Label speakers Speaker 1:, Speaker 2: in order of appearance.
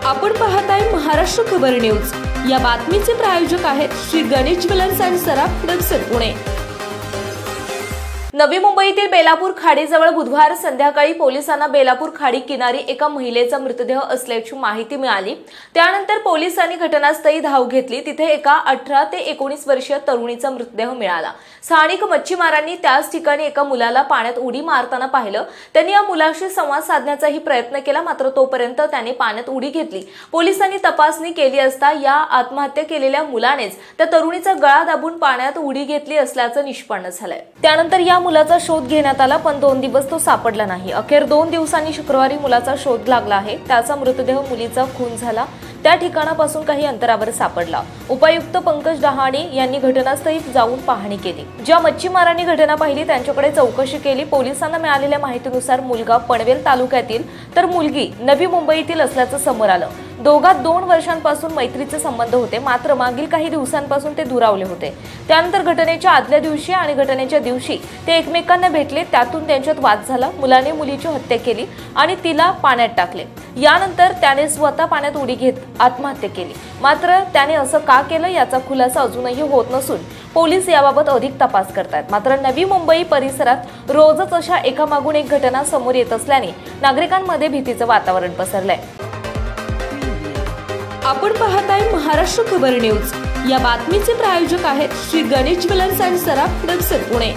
Speaker 1: आपण पाहताय महाराष्ट्र खबर न्यूज। या बातमीचे प्रायोजक आहेत श्री गणेश ज्वेलर्स अँड सराफ दक्षिण पुणे। नवी मुंबईतील बेलापूर खाडीजवळ बुधवार संध्याकाळी पोलिसांना बेलापूर खाडी किनारी एका महिलेचा मृतदेह असल्याची माहिती मिळाली। त्यानंतर पोलिसांनी घटनास्थळी धाव घेतली। तिथे एका 18 ते 19 वर्षीय तरुणीचा मृतदेह मिळाला। स्थानिक मच्छीमारांनी त्याच ठिकाणी एका मुलाला पाण्यात उडी मारताना पाहिलं। त्यांनी या मुलाशी संवाद साधण्याचाही प्रयत्न केला, मात्र तोपर्यंत त्याने पाण्यात उडी घेतली। पोलिसांनी तपासणी केली असता या आत्महत्या केलेल्या मुलानेच त्या तरुणीचा गळा दाबून पाण्यात उडी घेतली असल्याचं निष्पन्न झालंय। त्यानंतर या मुलाचा शोध घेण्यात आला, पण 2 दिवस तो सापडला नाही। अखेर 2 दिवसांनी शुक्रवारी मुलाचा शोध लागला आहे। त्याचा मृतदेह मुलीचा खून झाला त्या ठिकाणापासून काही अंतरावर सापडला। उपायुक्त पंकज डहाणे यांनी घटनास्थळी जाऊन पाहणी केली। ज्या मच्छीमारांनी घटना पाहिली त्यांच्याकडे चौकशी केली। पोलिसांना मिळालेल्या माहितीनुसार मुलगा पनवेल तालुक्यातील तर मुलगी नवी मुंबईतील असल्याचं समोर आलं। दोघात 2 वर्षांपासून मैत्रीचे संबंध होते, मात्र मागील काही दिवसांपासून ते दुरावले होते। त्यानंतर घटनेच्या आदल्या दिवशी आणि घटनेच्या दिवशी ते एकमेकांना भेटले। त्यातून त्यांच्यात वाद झाला। मुलाने मुलीची हत्या केली आणि तिला पाण्यात टाकले। यानंतर त्याने स्वतः पाण्यात उडी घेत आत्महत्या केली। मात्र त्याने असं का केलं याचा खुलासा अजूनही होत नसून पोलीस याबाबत अधिक तपास करतात। मात्र नवी मुंबई परिसरात रोजच अशा एकामागून एक घटना समोर येत असल्याने नागरिकांमध्ये भीतीचं वातावरण पसरलंय। आपण पाहताय महाराष्ट्र खबर न्यूज। या बातमीचे प्रायोजक आहेत श्री गणेश ज्वेलर्स अँड सराफ दक्षिण पुणे।